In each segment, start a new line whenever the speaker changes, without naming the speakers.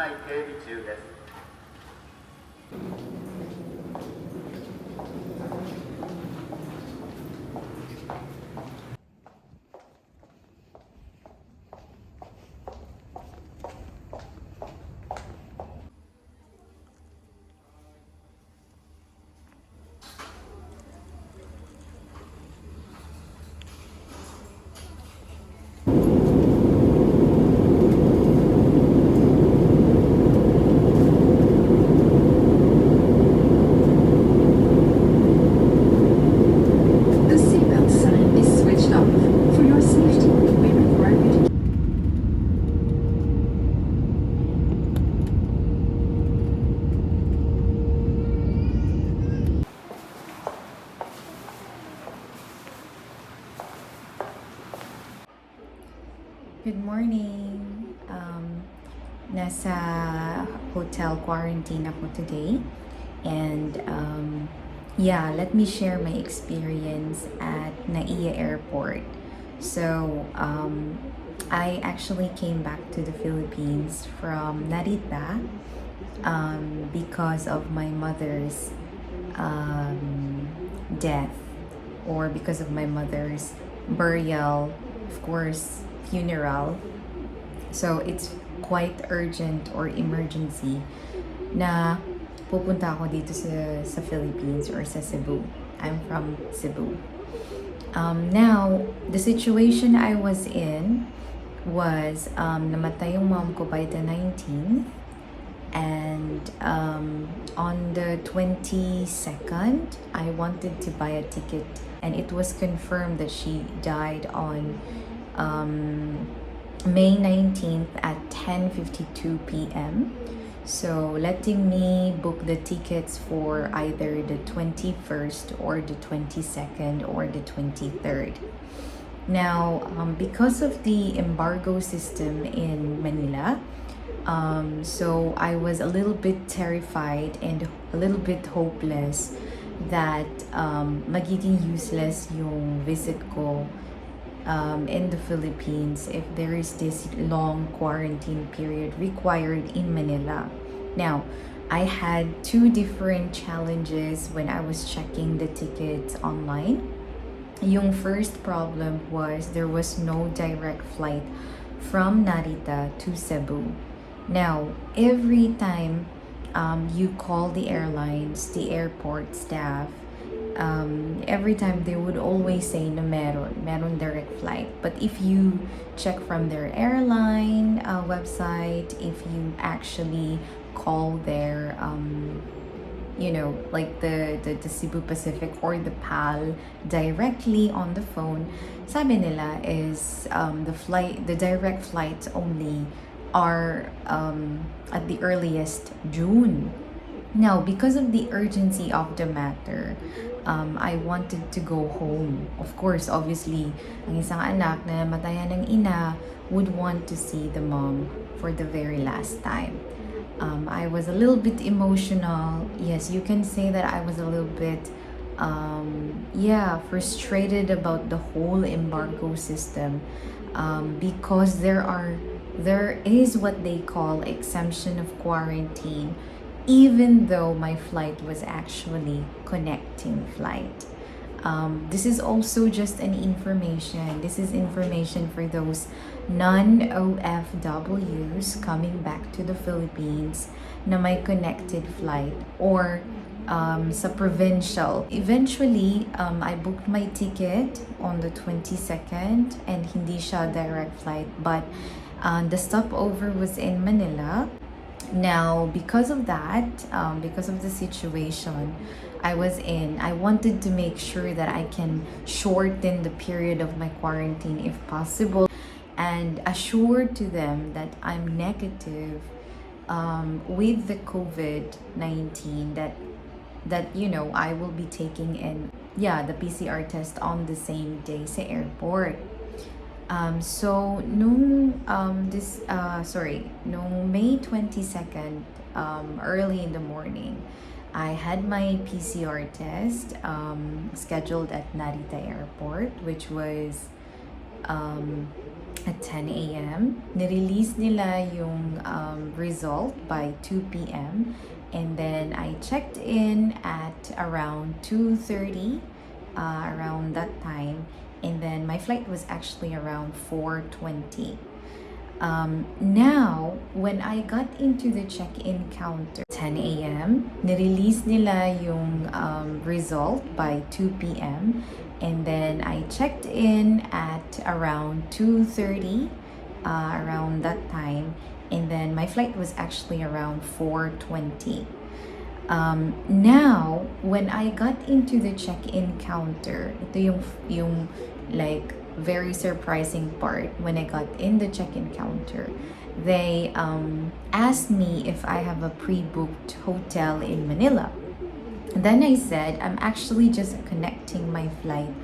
回警備中です。
The seatbelt sign is switched off. For your safety, we require you to
Good morning. Nasa hotel quarantine ako today. And yeah, let me share my experience at NAIA airport. So I actually came back to the Philippines from Narita because of my mother's death, or because of my mother's burial, of course, funeral. So it's quite urgent or emergency na pupunta ako dito sa Philippines or sa Cebu. I'm from Cebu. Now, the situation I was in was namatay yung mom ko by the 19th, and on the 22nd I wanted to buy a ticket, and it was confirmed that she died on May 19th at 10:52 p.m. So letting me book the tickets for either the 21st or the 22nd or the 23rd. Now, because of the embargo system in Manila, so I was a little bit terrified and a little bit hopeless that magiging useless yung visit ko in the Philippines if there is this long quarantine period required in Manila. Now, I had two different challenges when I was checking the tickets online. Yung first problem was there was no direct flight from Narita to Cebu. Now, every time you call the airlines, the airport staff, every time they would always say na meron direct flight. But if you check from their airline website, if you actually call their like the Cebu Pacific or the PAL directly on the phone, sabi nila is the direct flights only are at the earliest June. Now, because of the urgency of the matter, I wanted to go home. Of course, obviously, ang isang anak na namatayan ng ina would want to see the mom for the very last time. I was a little bit emotional. Yes, you can say that I was a little bit frustrated about the whole embargo system, because there is what they call exemption of quarantine, even though my flight was actually connecting flight. This is also just an information. This is information for those non-OFWs coming back to the Philippines na may connected flight, or sa provincial. Eventually, I booked my ticket on the 22nd and hindi siya direct flight, but the stopover was in Manila. Now, because of that, because of the situation I was in, I wanted to make sure that I can shorten the period of my quarantine if possible, and assured to them that I'm negative with the COVID-19, that I will be taking the PCR test on the same day sa airport. So nung May 22nd, early in the morning, I had my PCR test scheduled at Narita Airport, which was at 10 a.m. Nirelease nila yung result by 2 p.m. And then I checked in at around 2:30, around that time. And then my flight was actually around 4:20. Now, when I got into the check-in counter, 10 a.m., nirelease nila yung result by 2 p.m. And then I checked in at around 2:30, around that time. And then my flight was actually around 4:20. Now, when I got into the check-in counter, ito yung like very surprising part. When I got in the check-in counter, they asked me if I have a pre-booked hotel in Manila. And then I said, I'm actually just connecting my flight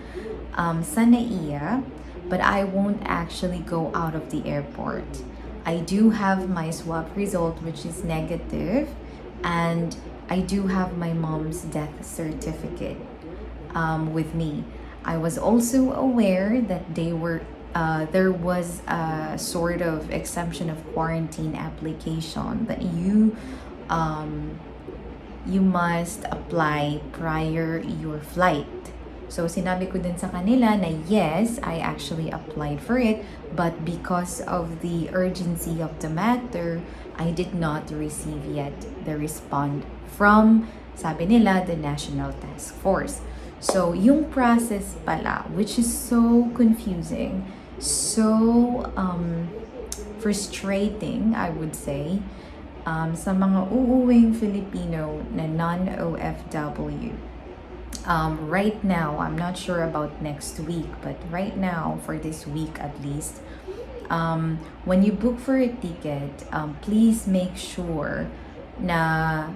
sa NAIA, but I won't actually go out of the airport. I do have my swab result, which is negative, and I do have my mom's death certificate with me. I was also aware that there was a sort of exemption of quarantine application that you must apply prior your flight. So sinabi ko din sa kanila na yes, I actually applied for it, but because of the urgency of the matter, I did not receive yet the response from, sabi nila, the National Task Force. So yung process pala, which is so confusing, so frustrating, I would say, sa mga uuwing Filipino na non-OFW. Right now, I'm not sure about next week, but right now, for this week at least, when you book for a ticket, please make sure na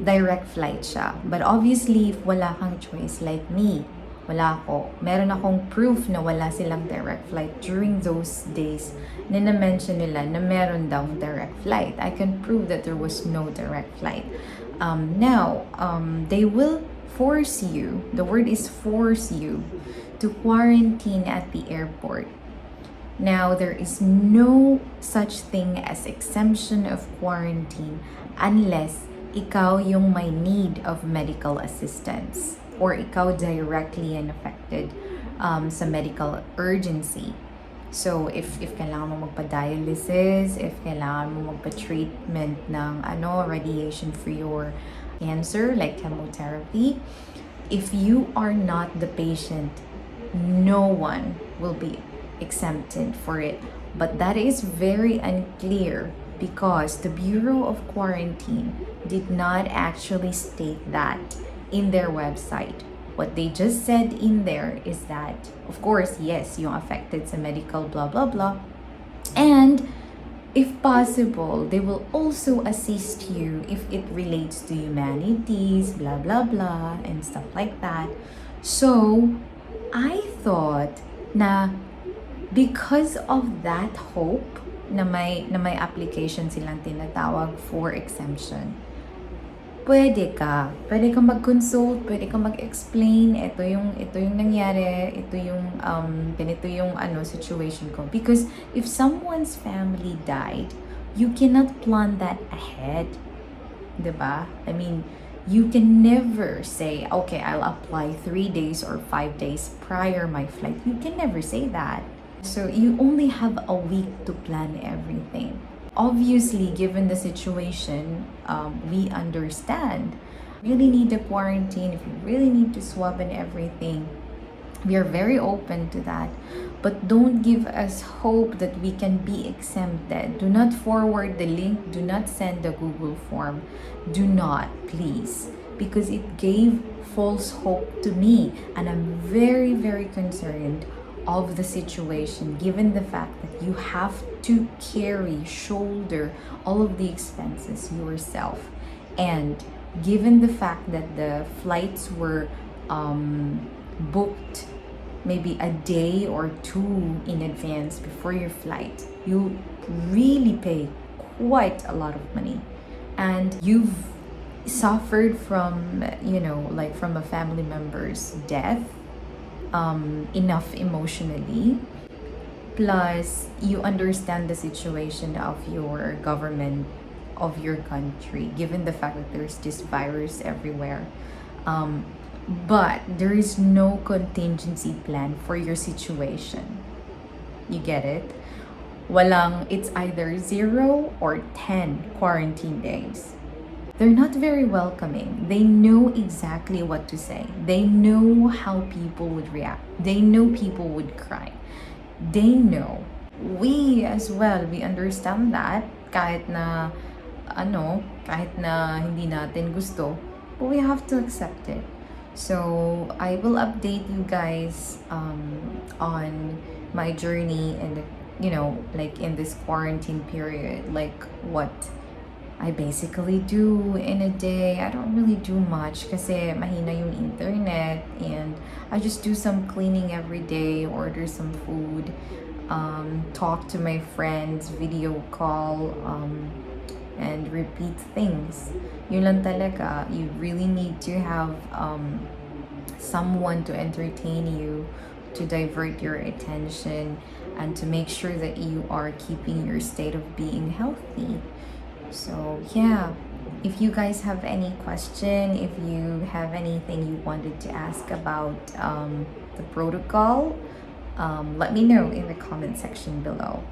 direct flight siya. But obviously, if wala kang choice, like me, wala ako. Meron akong proof na wala silang direct flight during those days na na-mention nila na meron daw direct flight. I can prove that there was no direct flight. Now, they will force you, the word is force you, to quarantine at the airport. Now, there is no such thing as exemption of quarantine unless ikaw yung may need of medical assistance or ikaw directly and affected sa medical urgency. So, if kailangan mo magpa-dialysis, if kailangan mo magpa-treatment ng radiation for your cancer, like chemotherapy, if you are not the patient, no one will be exempted for it. But that is very unclear because the Bureau of Quarantine did not actually state that in their website. What they just said in there is that, of course, yes, yung affected sa medical blah blah blah, and if possible, they will also assist you if it relates to humanities, blah blah blah, and stuff like that. So, I thought na because of that hope na may application silang tinatawag for exemption, pwede ka mag-consult, pwede ka mag-explain, ito yung nangyari, ganito yung situation ko. Because if someone's family died, you cannot plan that ahead. Diba? I mean, you can never say, okay, I'll apply 3 days or 5 days prior my flight. You can never say that. So you only have a week to plan everything. Obviously, given the situation, we understand. You really need a quarantine, if you really need to swab and everything, we are very open to that. But don't give us hope that we can be exempted. Do not forward the link. Do not send the Google form. Do not, please. Because it gave false hope to me. And I'm very, very concerned of the situation, given the fact that you have to shoulder all of the expenses yourself, and given the fact that the flights were booked maybe a day or two in advance before your flight, you really pay quite a lot of money, and you've suffered from from a family member's death enough emotionally. Plus, you understand the situation of your government, of your country, given the fact that there's this virus everywhere. But there is no contingency plan for your situation. You get it? Walang, it's either 0 or 10 quarantine days. They're not very welcoming. They know exactly what to say. They know how people would react. They know people would cry. They know. We as well, we understand that kahit na kahit na hindi natin gusto, but we have to accept it. So I will update you guys on my journey in the like in this quarantine period, like what I basically do in a day. I don't really do much kasi mahina yung internet, and I just do some cleaning every day, order some food, talk to my friends, video call, and repeat things. Yun lang talaga. You really need to have someone to entertain you, to divert your attention, and to make sure that you are keeping your state of being healthy. So yeah, if you guys have any question, if you have anything you wanted to ask about the protocol, let me know in the comment section below.